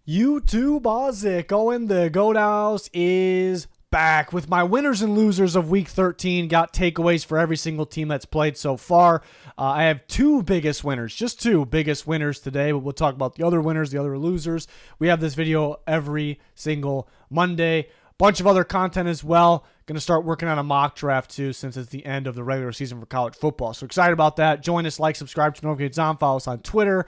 YouTube, how's it going? The Goat House is back with my winners and losers of Week 13. Got takeaways for every single team that's played so far. I have two biggest winners, just two biggest winners today, but we'll talk about the other winners, the other losers. We have this video every single Monday. Bunch of other content as well. Going to start working on a mock draft too, since it's the end of the regular season for college football. So excited about that. Join us, like, subscribe to notifications on, follow us on Twitter.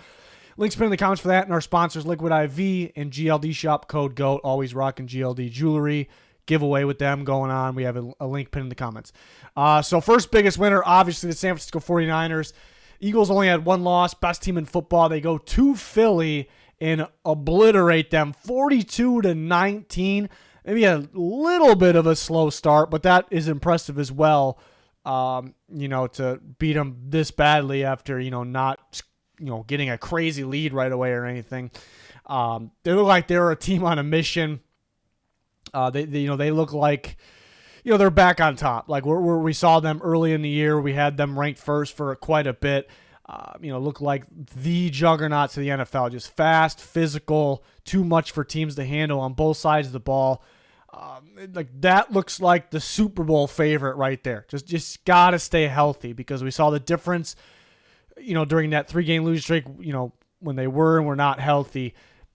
Links pinned in the comments for that, and our sponsors, Liquid IV and GLD Shop, code GOAT, always rocking GLD jewelry. Giveaway with them going on. We have a link pinned in the comments. So first biggest winner, obviously the San Francisco 49ers. Eagles only had one loss, best team in football. They go to Philly and obliterate them 42-19. Maybe a little bit of a slow start, but that is impressive as well, to beat them this badly after, not getting a crazy lead right away or anything. They look like they're a team on a mission. They look like, they're back on top. Like we saw them early in the year. We had them ranked first for quite a bit. Look like the juggernauts of the NFL. Just fast, physical, too much for teams to handle on both sides of the ball. That looks like the Super Bowl favorite right there. Just got to stay healthy, because we saw the difference during that 3-game losing streak, when they were and were not healthy.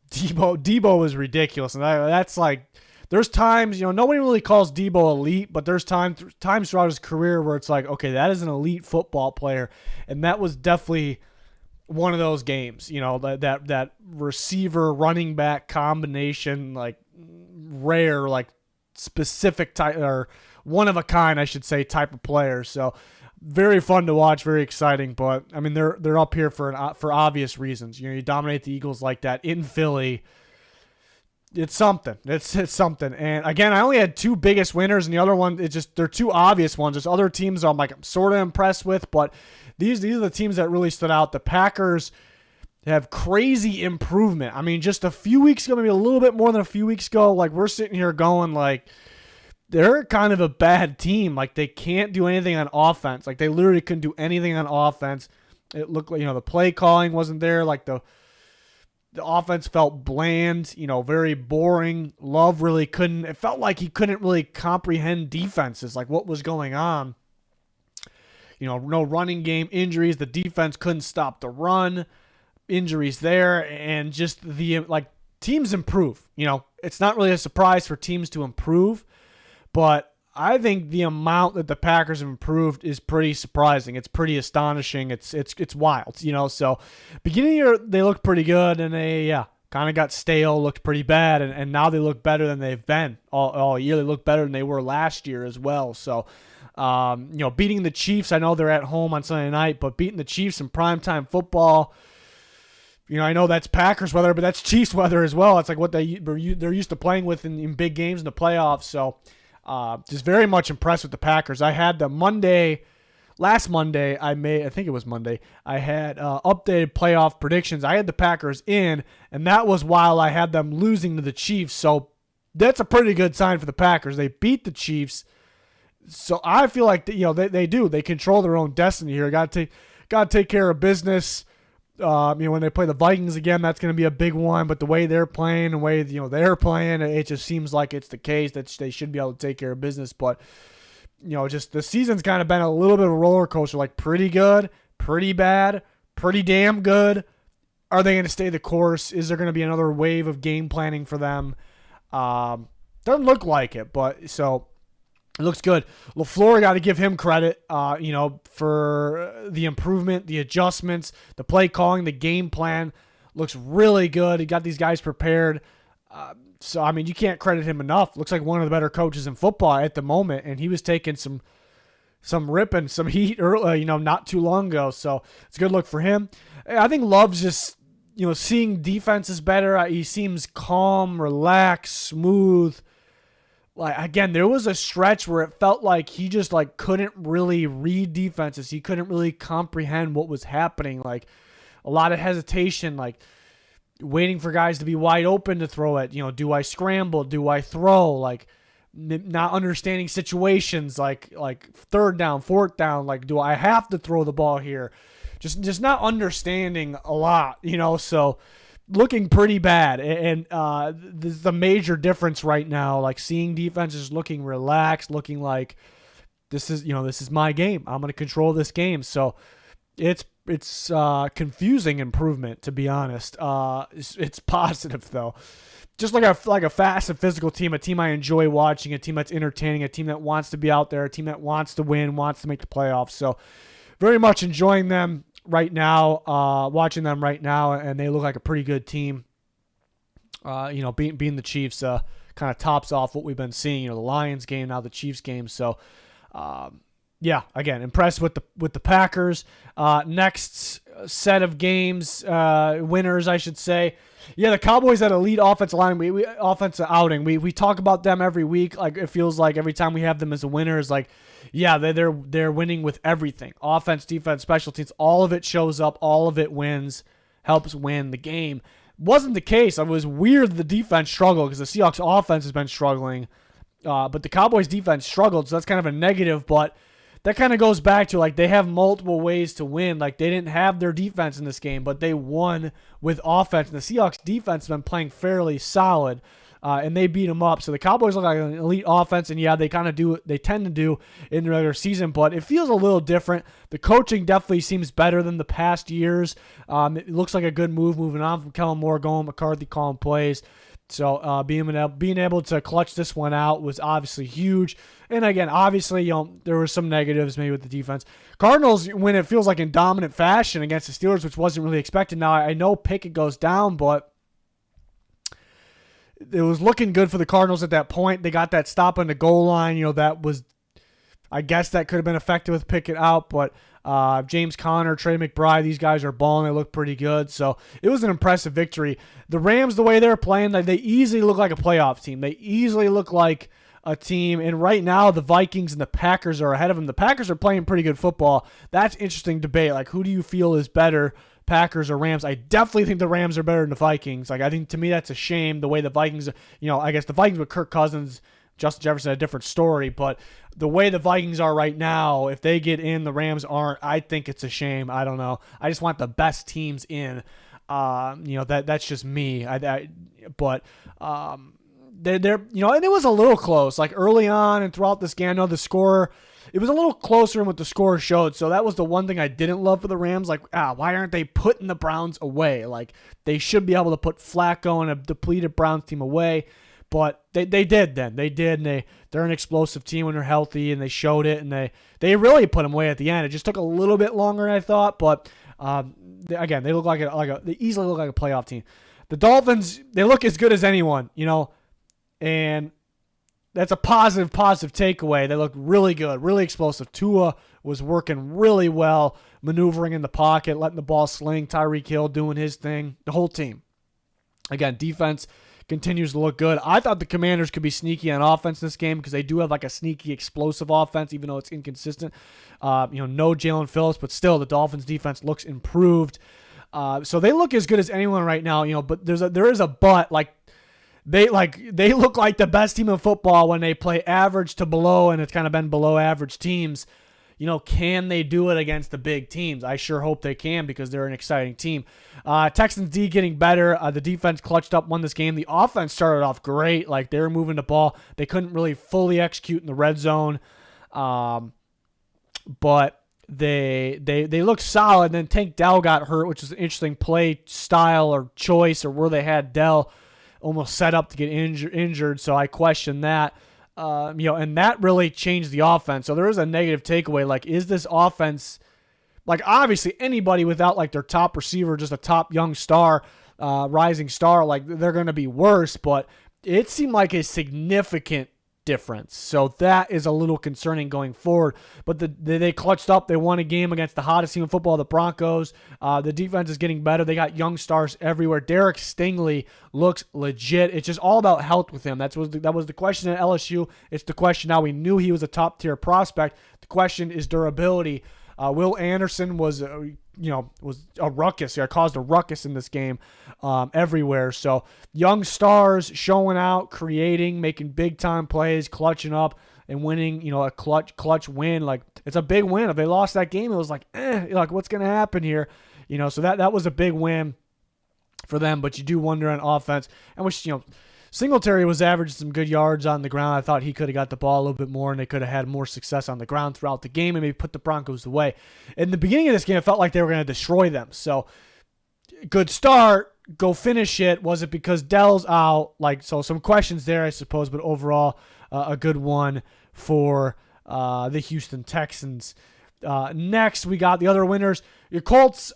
Debo was ridiculous. And that's like, there's times, nobody really calls Debo elite, but there's times throughout his career where it's like, okay, that is an elite football player. And that was definitely one of those games, that receiver running back combination, like rare, like specific type, or one of a kind, I should say, type of player. So very fun to watch, very exciting. But I mean, they're up here for obvious reasons. You dominate the Eagles like that in Philly. It's something. It's something. And again, I only had two biggest winners, and the other one, they're two obvious ones. There's other teams I'm sort of impressed with, but these are the teams that really stood out. The Packers have crazy improvement. I mean, just a few weeks ago, maybe a little bit more than a few weeks ago, like we're sitting here going like, they're kind of a bad team. Like, they can't do anything on offense. Like, they literally couldn't do anything on offense. It looked like, the play calling wasn't there. Like, the offense felt bland, very boring. Love really couldn't. It felt like he couldn't really comprehend defenses, like what was going on. No running game, injuries. The defense couldn't stop the run. Injuries there, and just teams improve. It's not really a surprise for teams to improve. But I think the amount that the Packers have improved is pretty surprising. It's pretty astonishing. It's wild, So beginning of the year, they looked pretty good, and they kind of got stale, looked pretty bad, and now they look better than they've been all year. They look better than they were last year as well. So, beating the Chiefs, I know they're at home on Sunday night, but beating the Chiefs in primetime football, I know that's Packers weather, but that's Chiefs weather as well. It's like what they're used to playing with in big games in the playoffs. So, just very much impressed with the Packers. I had last Monday, I think it was Monday, I had updated playoff predictions. I had the Packers in, and that was while I had them losing to the Chiefs. So that's a pretty good sign for the Packers. They beat the Chiefs. So I feel like they do. They control their own destiny here. Got to take care of business. When they play the Vikings again, that's going to be a big one. But the way they're playing, the way they're playing, it just seems like it's the case that they should be able to take care of business. But just the season's kind of been a little bit of a roller coaster. Like pretty good, pretty bad, pretty damn good. Are they going to stay the course? Is there going to be another wave of game planning for them? Doesn't look like it, but so. It looks good. LaFleur, got to give him credit, for the improvement, the adjustments, the play calling, the game plan. Looks really good. He got these guys prepared. So, I mean, you can't credit him enough. Looks like one of the better coaches in football at the moment, and he was taking some ripping, some heat early, not too long ago. So, it's a good look for him. I think Love's just, seeing defenses better. He seems calm, relaxed, smooth. Like, again, there was a stretch where it felt like he just couldn't really read defenses. He couldn't really comprehend what was happening. Like a lot of hesitation, like waiting for guys to be wide open to throw it. Do I scramble? Do I throw? Like not understanding situations like third down, fourth down. Like, do I have to throw the ball here? Just not understanding a lot, So looking pretty bad. And this is the major difference right now. Like seeing defenses looking relaxed, looking like this is my game. I'm going to control this game. So it's confusing improvement, to be honest. It's positive though. Just like a fast and physical team, a team I enjoy watching, a team that's entertaining, a team that wants to be out there, a team that wants to win, wants to make the playoffs. So very much enjoying them right now, watching them right now, and they look like a pretty good team. Being the Chiefs kind of tops off what we've been seeing. The Lions game, now the Chiefs game. So, again, impressed with the Packers. Next set of games, winners, I should say. Yeah, the Cowboys had elite offensive line. We offensive outing. We talk about them every week. Like it feels like every time we have them as a winner is like, yeah, they're winning with everything. Offense, defense, special teams, all of it shows up, all of it wins, helps win the game. Wasn't the case. It was weird the defense struggled because the Seahawks offense has been struggling, but the Cowboys defense struggled, so that's kind of a negative, but that kind of goes back to like they have multiple ways to win. Like they didn't have their defense in this game, but they won with offense. And the Seahawks defense has been playing fairly solid, and they beat them up. So the Cowboys look like an elite offense, and yeah, they tend to do in the regular season, but it feels a little different. The coaching definitely seems better than the past years. It looks like a good move moving on from Kellen Moore going, McCarthy calling plays. So being able to clutch this one out was obviously huge. And again, obviously, there were some negatives maybe with the defense. Cardinals win, it feels like in dominant fashion against the Steelers, which wasn't really expected. Now, I know Pickett goes down, but it was looking good for the Cardinals at that point. They got that stop on the goal line. That was, I guess that could have been effective with Pickett out, but James Conner, Trey McBride, these guys are balling. They look pretty good. So it was an impressive victory. The Rams, the way they're playing, they easily look like a playoff team. They easily look like a team. And right now, the Vikings and the Packers are ahead of them. The Packers are playing pretty good football. That's interesting debate. Like, who do you feel is better, Packers or Rams? I definitely think the Rams are better than the Vikings. Like, I think to me that's a shame the way the Vikings, I guess the Vikings with Kirk Cousins, Justin Jefferson, a different story, but the way the Vikings are right now, if they get in, the Rams aren't. I think it's a shame. I don't know. I just want the best teams in. That's just me. They're and it was a little close. Like early on and throughout this game, I know the score, it was a little closer than what the score showed. So that was the one thing I didn't love for the Rams. Like, why aren't they putting the Browns away? Like they should be able to put Flacco and a depleted Browns team away. But they did then. They did, and they're an explosive team when they're healthy, and they showed it, and they really put them away at the end. It just took a little bit longer, I thought, but they look they easily look like a playoff team. The Dolphins, they look as good as anyone, and that's a positive takeaway. They look really good, really explosive. Tua was working really well, maneuvering in the pocket, letting the ball sling. Tyreek Hill doing his thing. The whole team. Again, defense continues to look good. I thought the Commanders could be sneaky on offense this game because they do have like a sneaky explosive offense, even though it's inconsistent. No Jalen Phillips, but still the Dolphins defense looks improved. So they look as good as anyone right now, but there is a but. Like they look like the best team in football when they play average to below, and it's kind of been below average teams. Can they do it against the big teams? I sure hope they can because they're an exciting team. Texans D getting better. The defense clutched up, won this game. The offense started off great. Like they were moving the ball. They couldn't really fully execute in the red zone. But they looked solid. Then Tank Dell got hurt, which is an interesting play style or choice or where they had Dell almost set up to get injured. So I question that. And that really changed the offense. So there is a negative takeaway. Like, is this offense, like, obviously anybody without like their top receiver, just a top young star, rising star, like they're going to be worse, but it seemed like a significant difference. So that is a little concerning going forward. But they clutched up. They won a game against the hottest team in football, the Broncos. The defense is getting better. They got young stars everywhere. Derek Stingley looks legit. It's just all about health with him. That was the question at LSU. It's the question now. We knew he was a top-tier prospect. The question is durability. Will Anderson was a ruckus. Caused a ruckus in this game everywhere. So young stars showing out, creating, making big time plays, clutching up, and winning. A clutch win. Like it's a big win. If they lost that game, it was like what's gonna happen here? So that was a big win. for them, but you do wonder on offense. And which, Singletary was averaging some good yards on the ground. I thought he could have got the ball a little bit more, and they could have had more success on the ground throughout the game and maybe put the Broncos away. In the beginning of this game, it felt like they were going to destroy them. So, good start. Go finish it. Was it because Dell's out? So some questions there, I suppose, but overall, a good one for the Houston Texans. Next, we got the other winners. Your Colts,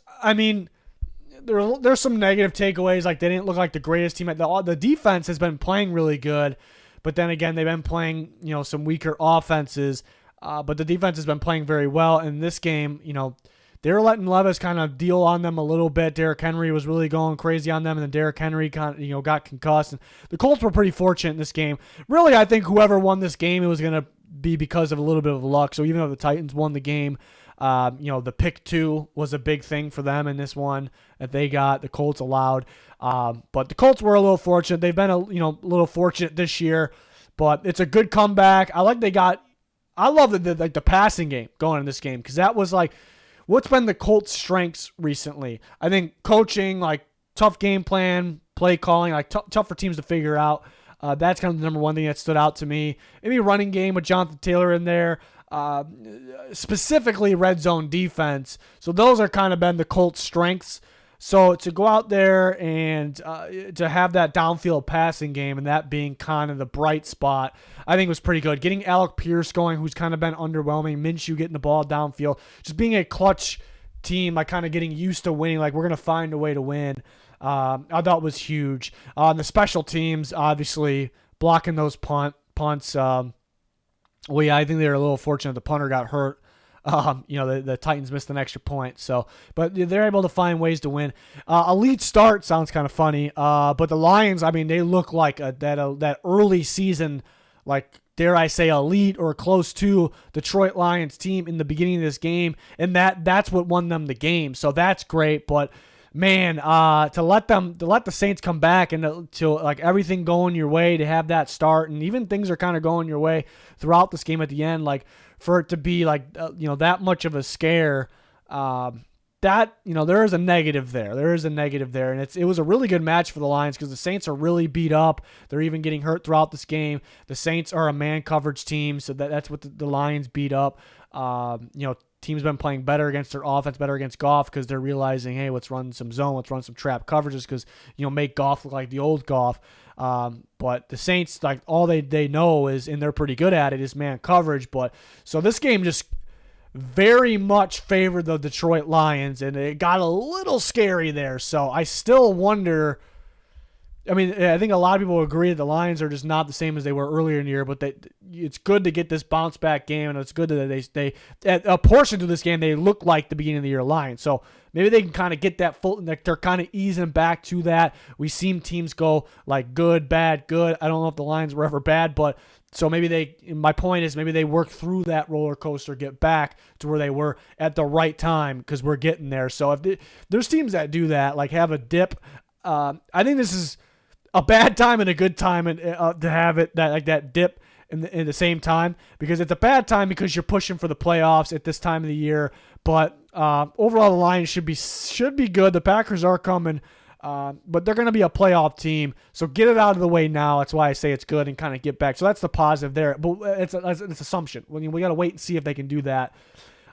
there's some negative takeaways. Like, they didn't look like the greatest team. The defense has been playing really good, but then again, they've been playing, some weaker offenses. But the defense has been playing very well. In this game, they were letting Levis kind of deal on them a little bit. Derrick Henry was really going crazy on them, and then Derrick Henry got concussed. And the Colts were pretty fortunate in this game. Really, I think whoever won this game, it was going to be because of a little bit of luck. So even though the Titans won the game, the pick 2 was a big thing for them in this one that they got. The Colts allowed, but the Colts were a little fortunate. They've been a little fortunate this year, but it's a good comeback. I love the passing game going in this game, because that was what's been the Colts' strengths recently. I think coaching, tough game plan, play calling, tough for teams to figure out. That's kind of the number one thing that stood out to me. Maybe running game with Jonathan Taylor in there. Specifically red zone defense. So those are kind of been the Colts' strengths. So to go out there and to have that downfield passing game, and that being kind of the bright spot, I think was pretty good. Getting Alec Pierce going, who's kind of been underwhelming. Minshew getting the ball downfield. Just being a clutch team, kind of getting used to winning. We're going to find a way to win. I thought was huge. The special teams, obviously, blocking those punts. I think they were a little fortunate the punter got hurt. The Titans missed an extra point. But they're able to find ways to win. Elite start sounds kind of funny. But the Lions, they look like that early season, dare I say, elite or close to Detroit Lions team in the beginning of this game, and that's what won them the game. So that's great. But man, to let the Saints come back and to everything going your way, to have that start, and even things are kind of going your way throughout this game at the end, for it to be that much of a scare, there is a negative there. There is a negative there, and it was a really good match for the Lions, because the Saints are really beat up. They're even getting hurt throughout this game. The Saints are a man coverage team, so that's what the Lions beat up. Teams been playing better against their offense, better against Goff, because they're realizing, hey, let's run some zone, let's run some trap coverages, because make Goff look like the old Goff. But the Saints, all they know is, and they're pretty good at it, is man coverage. But so this game just very much favored the Detroit Lions, and it got a little scary there. So I still wonder. I think a lot of people agree that the Lions are just not the same as they were earlier in the year, but it's good to get this bounce back game, and it's good that they at a portion of this game, they look like the beginning of the year Lions. So maybe they can kind of get that full, they're kind of easing back to that. We've seen teams go good, bad, good. I don't know if the Lions were ever bad, but so my point is maybe they work through that roller coaster, get back to where they were at the right time, because we're getting there. So if there's teams that do that, have a dip, I think this is a bad time and a good time, and to have it that dip in the same time, because it's a bad time because you're pushing for the playoffs at this time of the year. But overall, the Lions should be good. The Packers are coming, but they're going to be a playoff team. So get it out of the way now. That's why I say it's good, and kind of get back. So that's the positive there. But it's assumption. We got to wait and see if they can do that.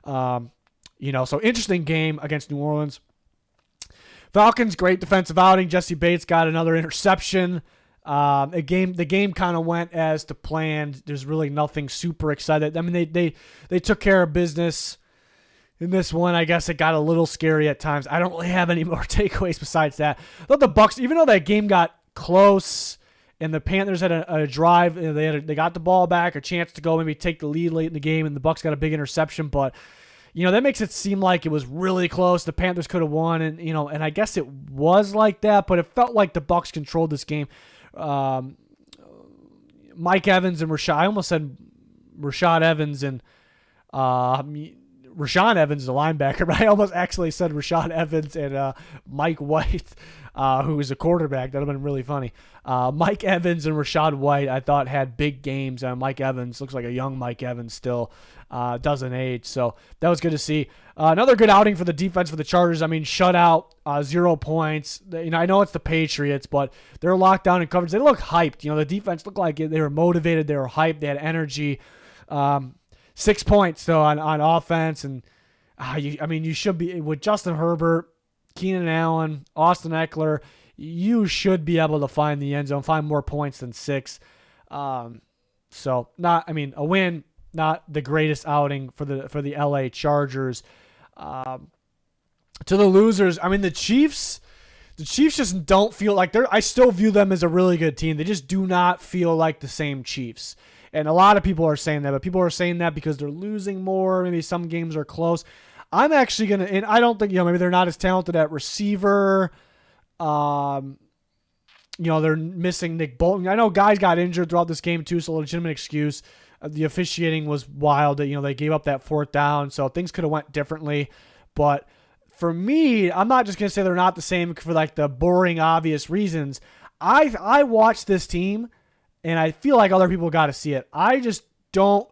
So interesting game against New Orleans. Falcons, great defensive outing. Jesse Bates got another interception. The game kind of went as to planned. There's really nothing super excited. They took care of business in this one. I guess it got a little scary at times. I don't really have any more takeaways besides that. I thought the Bucs, even though that game got close and the Panthers had a drive, they got the ball back, a chance to go maybe take the lead late in the game, and the Bucs got a big interception, but that makes it seem like it was really close. The Panthers could have won, and and I guess it was like that, but it felt like the Bucs controlled this game. Mike Evans and I almost said Rashad Evans and Rashaan Evans is a linebacker, but I almost actually said Rashaan Evans and Mike White, who is a quarterback. That would have been really funny. Mike Evans and Rashad White, I thought, had big games. Mike Evans looks like a young Mike Evans still. Doesn't age, so that was good to see. Another good outing for the defense for the Chargers. I mean, shutout, 0 points. I know it's the Patriots, but they're locked down in coverage. They look hyped. The defense looked like they were motivated. They were hyped. They had energy. 6 points though on offense, and you should be with Justin Herbert, Keenan Allen, Austin Eckler. You should be able to find the end zone, find more points than 6. So a win. Not the greatest outing for the LA Chargers. To the losers, the Chiefs just don't feel like I still view them as a really good team. They just do not feel like the same Chiefs. And a lot of people are saying that, but people are saying that because they're losing more. Maybe some games are close. I'm actually going to, and I don't think, maybe they're not as talented at receiver. They're missing Nick Bolton. I know guys got injured throughout this game too, so a legitimate excuse. The officiating was wild. They gave up that 4th down, so things could have went differently. But for me, I'm not just going to say they're not the same for like the boring, obvious reasons. I watched this team, and I feel like other people got to see it. I just don't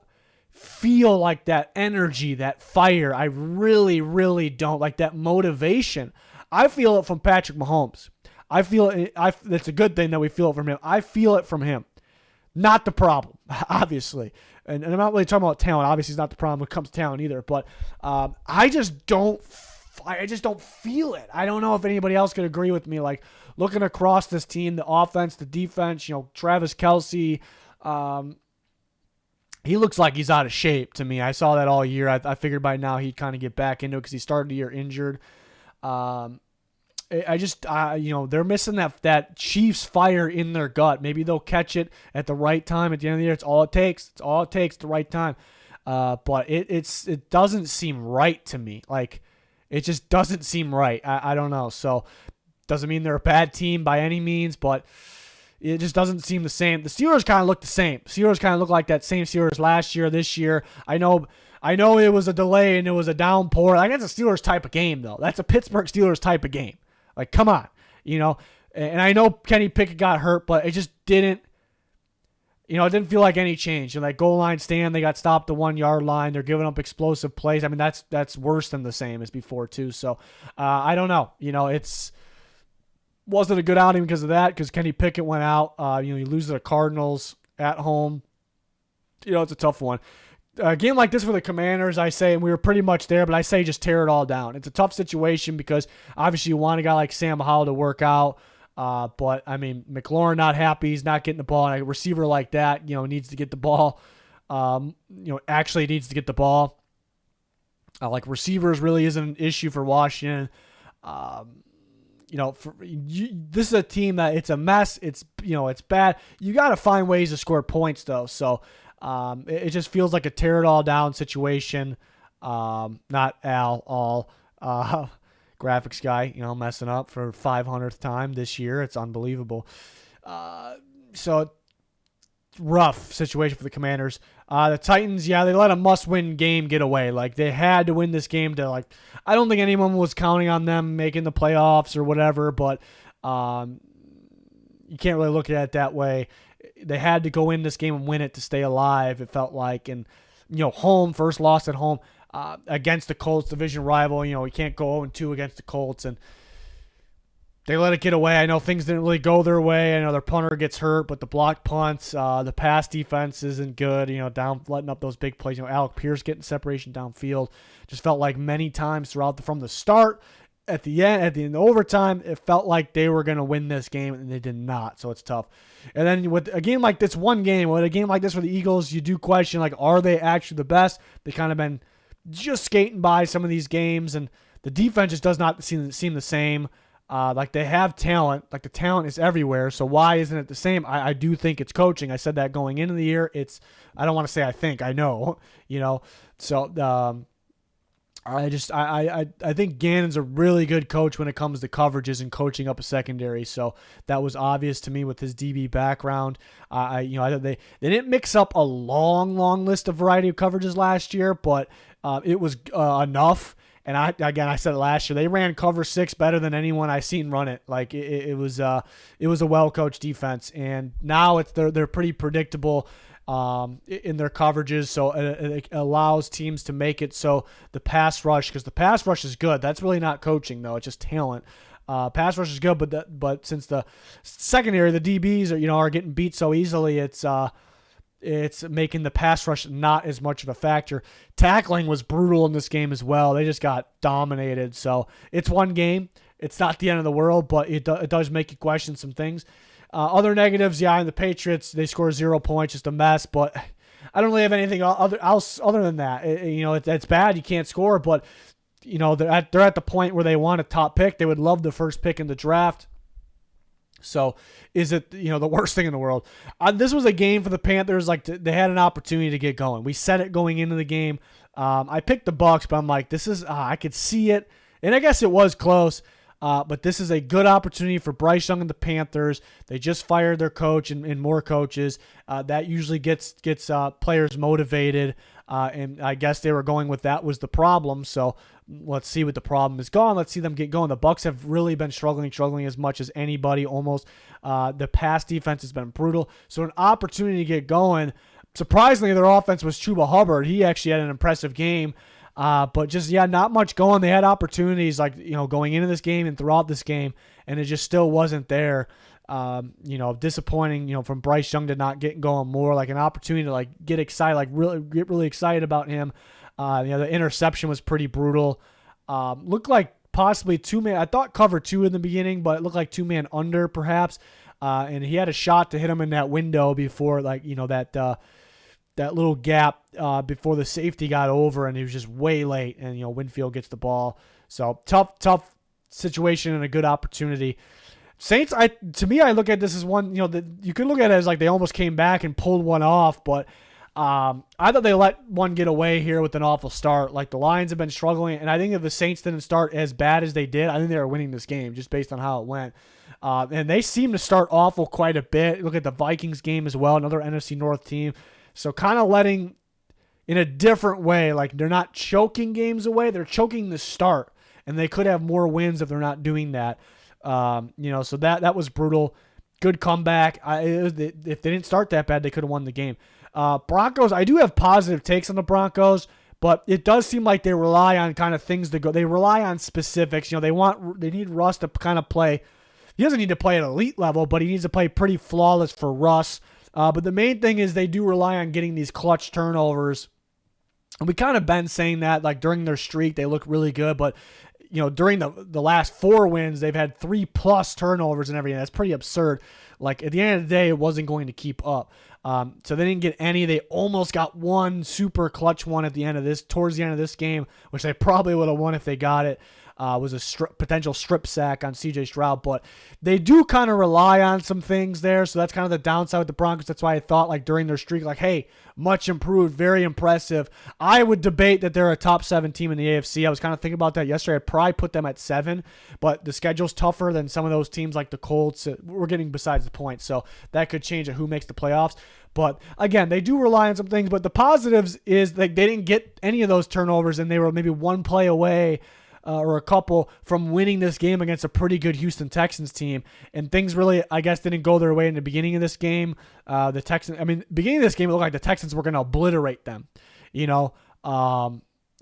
feel like that energy, that fire. I really, really don't. Like that motivation. I feel it from Patrick Mahomes. I feel it. It's a good thing that we feel it from him. I feel it from him. Not the problem, obviously. And I'm not really talking about talent. Obviously, it's not the problem when it comes to talent either. But I just don't feel it. I don't know if anybody else could agree with me. Like, looking across this team, the offense, the defense, Travis Kelce, he looks like he's out of shape to me. I saw that all year. I figured by now he'd kind of get back into it because he started the year injured. They're missing that Chiefs fire in their gut. Maybe they'll catch it at the right time at the end of the year. It's all it takes. It's all it takes, the right time. But it doesn't seem right to me. Like, it just doesn't seem right. I don't know. So, doesn't mean they're a bad team by any means, but it just doesn't seem the same. The Steelers kind of look the same. Steelers kind of look like that same Steelers last year, this year. I know it was a delay and it was a downpour. Like, that's a Steelers type of game, though. That's a Pittsburgh Steelers type of game. Like, come on, And I know Kenny Pickett got hurt, but it just didn't, it didn't feel like any change. Like, goal line stand, they got stopped the 1 yard line. They're giving up explosive plays. That's worse than the same as before too. So, I don't know. Wasn't a good outing because of that, because Kenny Pickett went out. You lose to the Cardinals at home. It's a tough one. A game like this for the Commanders, I say, and we were pretty much there, but I say just tear it all down. It's a tough situation because obviously you want a guy like Sam Howell to work out. But, McLaurin not happy. He's not getting the ball. And a receiver like that, needs to get the ball. Actually needs to get the ball. Like, receivers really isn't an issue for Washington. This is a team that it's a mess. It's bad. You got to find ways to score points, though. So, it just feels like a tear it all down situation. Not all graphics guy, messing up for 500th time this year. It's unbelievable. So rough situation for the Commanders. The Titans, they let a must-win game get away. Like, they had to win this game to, I don't think anyone was counting on them making the playoffs or whatever, but you can't really look at it that way. They had to go in this game and win it to stay alive, it felt like. And, first loss at home against the Colts, division rival. You can't go 0-2 against the Colts. And they let it get away. I know things didn't really go their way. I know their punter gets hurt, but the blocked punts, the pass defense isn't good. Letting up those big plays. Alec Pierce getting separation downfield. Just felt like many times from the start, at the end of overtime, it felt like they were going to win this game, and they did not. So it's tough. And then with a game like this, with a game like this for the Eagles, you do question, are they actually the best? They kind of been just skating by some of these games, and the defense just does not seem the same. They have talent. The talent is everywhere. So why isn't it the same? I do think it's coaching. I said that going into the year. I don't want to say I think. I know. So I think Gannon's a really good coach when it comes to coverages and coaching up a secondary. So that was obvious to me with his DB background. They didn't mix up a long list of variety of coverages last year, but it was enough. And I said it last year, they ran cover 6 better than anyone I seen run it. Like it was a well coached defense, and now they're pretty predictable in their coverages, so it allows teams to make it so the pass rush, because the pass rush is good. That's really not coaching though; it's just talent. Pass rush is good, but since the secondary, the DBs are getting beat so easily, it's making the pass rush not as much of a factor. Tackling was brutal in this game as well. They just got dominated. So it's one game. It's not the end of the world, but it does make you question some things. Other negatives, the Patriots, they score 0 points, just a mess. But I don't really have anything else other than that. It's bad. You can't score, but they're at the point where they want a top pick. They would love the first pick in the draft. So is it the worst thing in the world? This was a game for the Panthers. Like they had an opportunity to get going. We said it going into the game. I picked the Bucs, but I'm like, this is I could see it, and I guess it was close. But this is a good opportunity for Bryce Young and the Panthers. They just fired their coach and more coaches. That usually gets players motivated. And I guess they were going with that was the problem. So let's see what the problem is gone. Let's see them get going. The Bucs have really been struggling as much as anybody almost. The pass defense has been brutal. So an opportunity to get going. Surprisingly, their offense was Chuba Hubbard. He actually had an impressive game. But just, not much going. They had opportunities going into this game and throughout this game, and it just still wasn't there. Disappointing, from Bryce Young to not get going more, like an opportunity to get excited, get really excited about him. The interception was pretty brutal. Looked like possibly 2-man. I thought cover 2 in the beginning, but it looked like 2-man under perhaps. And he had a shot to hit him in that window before that little gap before the safety got over, and he was just way late, and Winfield gets the ball. So tough situation and a good opportunity. Saints, to me, I look at this as one, you could look at it as they almost came back and pulled one off, but I thought they let one get away here with an awful start. Like the Lions have been struggling, and I think if the Saints didn't start as bad as they did, I think they were winning this game just based on how it went. And they seem to start awful quite a bit. Look at the Vikings game as well, another NFC North team. So kind of letting in a different way, they're not choking games away, they're choking the start, and they could have more wins if they're not doing that. So that was brutal. Good comeback. If they didn't start that bad, they could have won the game. Broncos, I do have positive takes on the Broncos, but it does seem like they rely on kind of things to go. They rely on specifics. They need Russ to kind of play. He doesn't need to play at elite level, but he needs to play pretty flawless for Russ. But the main thing is they do rely on getting these clutch turnovers. And we kind of been saying that during their streak, they look really good. But, during the last 4 wins, they've had 3+ turnovers and everything. That's pretty absurd. At the end of the day, it wasn't going to keep up. So they didn't get any. They almost got one super clutch one towards the end of this game, which they probably would have won if they got it. Was a potential strip sack on C.J. Stroud, but they do kind of rely on some things there, so that's kind of the downside with the Broncos. That's why I thought during their streak, hey, much improved, very impressive. I would debate that they're a top 7 team in the AFC. I was kind of thinking about that yesterday. I'd probably put them at 7, but the schedule's tougher than some of those teams like the Colts. We're getting besides the point, so that could change who makes the playoffs. But again, they do rely on some things, but the positives is they didn't get any of those turnovers, and they were maybe one play away or a couple from winning this game against a pretty good Houston Texans team. And things really, I guess, didn't go their way in the beginning of this game. Beginning of this game, it looked like the Texans were going to obliterate them,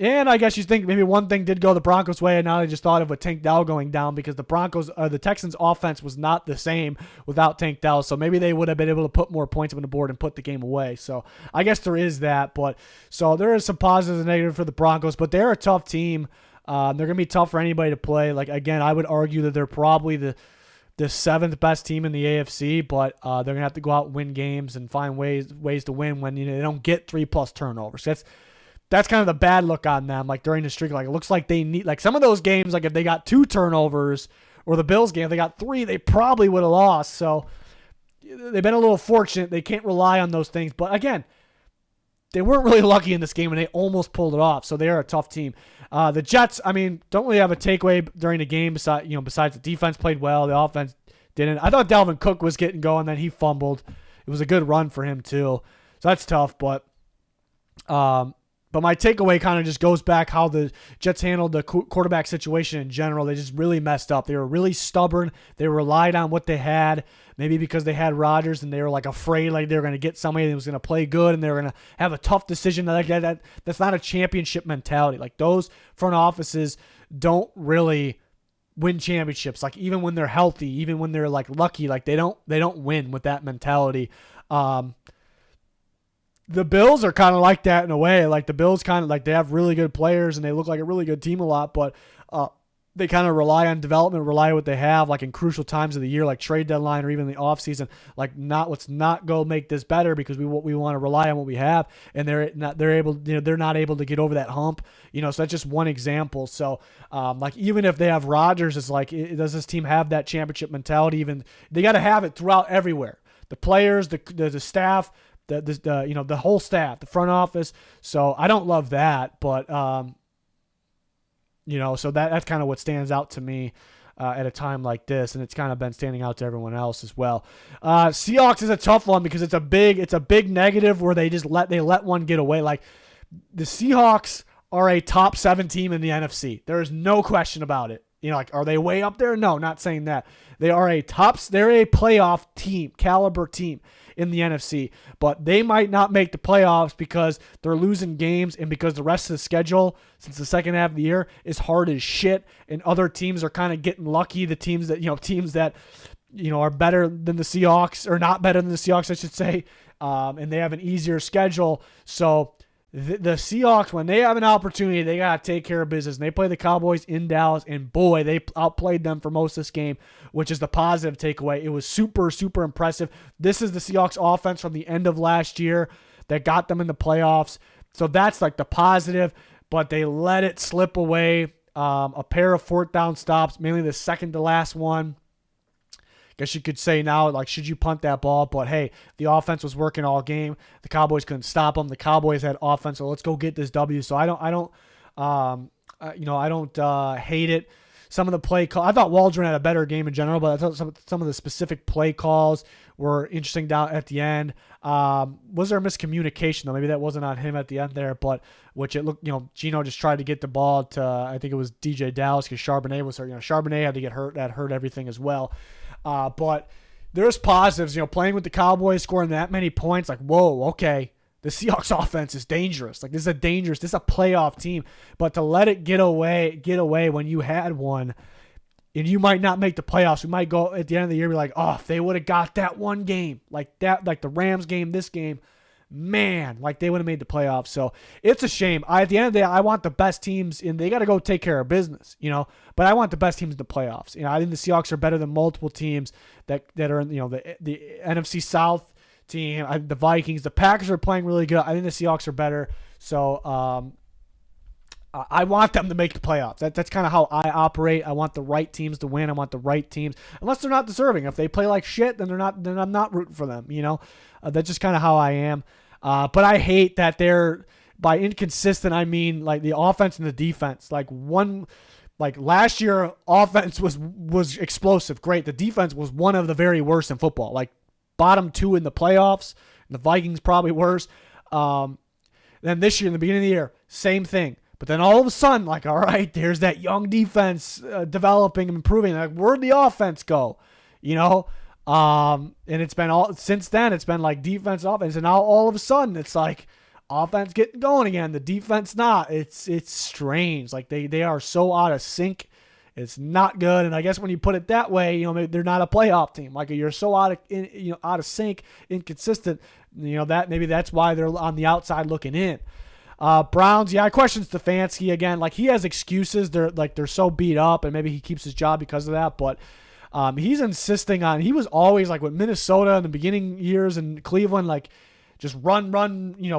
and I guess you think maybe one thing did go the Broncos' way, and now they just thought of with Tank Dell going down because the Texans' offense was not the same without Tank Dell. So maybe they would have been able to put more points on the board and put the game away. So I guess there is that. But so there is some positives and negatives for the Broncos, but they're a tough team. They're going to be tough for anybody to play. Again, I would argue that they're probably the 7th best team in the AFC, but they're going to have to go out and win games and find ways to win when they don't get 3+ turnovers. That's kind of the bad look on them. During the streak, it looks like they need some of those games. If they got 2 turnovers, or the Bills game, if they got 3, they probably would have lost. So they've been a little fortunate. They can't rely on those things. But again, they weren't really lucky in this game, and they almost pulled it off. So they are a tough team. The Jets, I mean, don't really have a takeaway during the game besides the defense played well, the offense didn't. I thought Dalvin Cook was getting going, then he fumbled. It was a good run for him too. So that's tough, but my takeaway kind of just goes back how the Jets handled the quarterback situation in general. They just really messed up. They were really stubborn. They relied on what they had, maybe because they had Rodgers and they were like afraid like they were going to get somebody that was going to play good and they were going to have a tough decision. That's not a championship mentality. Like those front offices don't really win championships. Like even when they're healthy, even when they're like lucky, like they don't win with that mentality. The Bills are kind of like that in a way. Like the Bills kind of like they have really good players and they look like a really good team a lot, but they kind of rely on development, rely on what they have, like in crucial times of the year, like trade deadline or even the offseason. Like let's not go make this better because we want to rely on what we have, and they're not able to get over that hump. So that's just one example. So like even if they have Rodgers, it's like does this team have that championship mentality? Even they got to have it throughout everywhere. The players, the staff. The whole staff, the front office. So I don't love that, but so that's kind of what stands out to me at a time like this, and it's kind of been standing out to everyone else as well. Seahawks is a tough one because it's a big negative where they let one get away. Like the Seahawks are a top 7 team in the NFC. There is no question about it. Like are they way up there? No, not saying that. They're a playoff team, caliber team in the NFC, but they might not make the playoffs because they're losing games and because the rest of the schedule since the second half of the year is hard as shit, and other teams are kind of getting lucky. The teams that are better than the Seahawks, or not better than the Seahawks, I should say, and they have an easier schedule. So the Seahawks, when they have an opportunity, they got to take care of business. And they play the Cowboys in Dallas, and boy, they outplayed them for most of this game, which is the positive takeaway. It was super, super impressive. This is the Seahawks offense from the end of last year that got them in the playoffs. So that's like the positive, but they let it slip away. A pair of 4th down stops, mainly the second to last one. Guess you could say now, like, should you punt that ball? But hey, the offense was working all game. The Cowboys couldn't stop them. The Cowboys had offense, so let's go get this W. So I don't hate it. Some of the play call, I thought Waldron had a better game in general, but I thought some of the specific play calls were interesting down at the end. Was there a miscommunication though? Maybe that wasn't on him at the end there, but which it looked, Gino just tried to get the ball to, I think it was DJ Dallas because Charbonnet was hurt. Charbonnet had to get hurt. That hurt everything as well. But there's positives, playing with the Cowboys, scoring that many points. Like, whoa, okay. The Seahawks offense is dangerous. Like, this is a playoff team. But to let it get away when you had one, and you might not make the playoffs. We might go at the end of the year, be like, oh, if they would have got that one game, like the Rams game, this game, man, like they would have made the playoffs. So it's a shame. At the end of the day, I want the best teams in. They got to go take care of business, but I want the best teams in the playoffs. I think the Seahawks are better than multiple teams that are in, the NFC South team, the Vikings, the Packers are playing really good. I think the Seahawks are better. So, I want them to make the playoffs. That's kind of how I operate. I want the right teams to win. I want the right teams, unless they're not deserving. If they play like shit, then then I'm not rooting for them. That's just kind of how I am. But I hate that they're, by inconsistent, I mean like the offense and the defense. Like last year, offense was explosive, great. The defense was one of the very worst in football. Like bottom 2 in the playoffs. And the Vikings probably worse. Then this year, in the beginning of the year, same thing. But then all of a sudden, like, all right, there's that young defense developing and improving. Like, where'd the offense go? And it's been since then, it's been like defense, offense. And now all of a sudden, it's like offense getting going again. The defense not. It's strange. Like, they are so out of sync. It's not good. And I guess when you put it that way, maybe they're not a playoff team. Like, you're so out of sync, inconsistent, that maybe that's why they're on the outside looking in. Browns, I question Stefanski again. Like, he has excuses. They're so beat up, and maybe he keeps his job because of that. But he's insisting on. He was always like with Minnesota in the beginning years and Cleveland, like just run,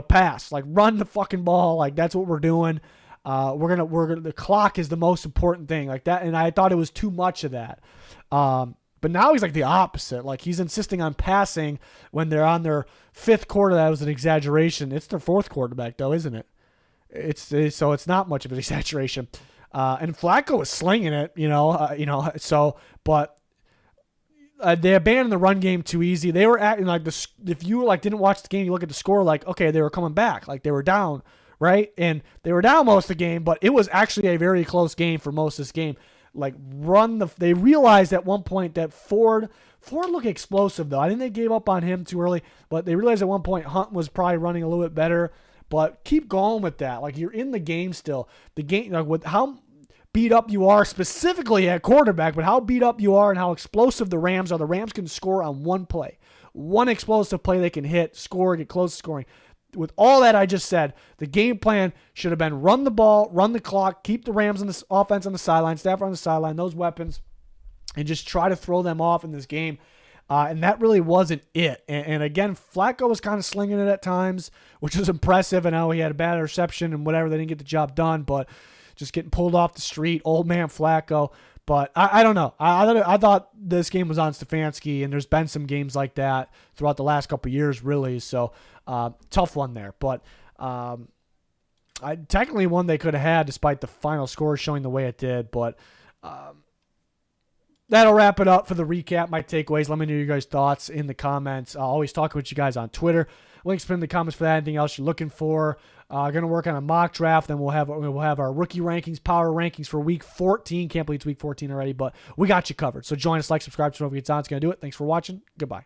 pass, like run the fucking ball. Like, that's what we're doing. We're gonna. The clock is the most important thing, like that. And I thought it was too much of that. But now he's like the opposite. Like, he's insisting on passing when they're on their 5th quarter. That was an exaggeration. It's their 4th quarterback, though, isn't it? So it's not much of an exaggeration. And Flacco was slinging it, but they abandoned the run game too easy. They were acting like if you didn't watch the game, you look at the score okay, they were coming back, they were down, right? And they were down most of the game, but it was actually a very close game for most of this game. They realized at one point that Ford looked explosive though. I think they gave up on him too early, but they realized at one point Hunt was probably running a little bit better. But keep going with that. You're in the game still. The game, with how beat up you are specifically at quarterback, but how beat up you are and how explosive the Rams are. The Rams can score on one play. One explosive play they can hit, score, get close to scoring. With all that I just said, the game plan should have been run the ball, run the clock, keep the Rams on the offense on the sideline, Stafford on the sideline, those weapons, and just try to throw them off in this game. And that really wasn't it. And again, Flacco was kind of slinging it at times, which was impressive. I know he had a bad interception and whatever. They didn't get the job done, but just getting pulled off the street, old man Flacco. But I don't know. I thought this game was on Stefanski, and there's been some games like that throughout the last couple of years, really. So tough one there. But technically one they could have had despite the final score showing the way it did. But that'll wrap it up for the recap, my takeaways. Let me know your guys' thoughts in the comments. I'll always talk with you guys on Twitter. Links in the comments for that. Anything else you're looking for? Going to work on a mock draft. Then we'll have our rookie rankings, power rankings for Week 14. Can't believe it's Week 14 already, but we got you covered. So join us, subscribe, turn notifications on. It's going to do it. Thanks for watching. Goodbye.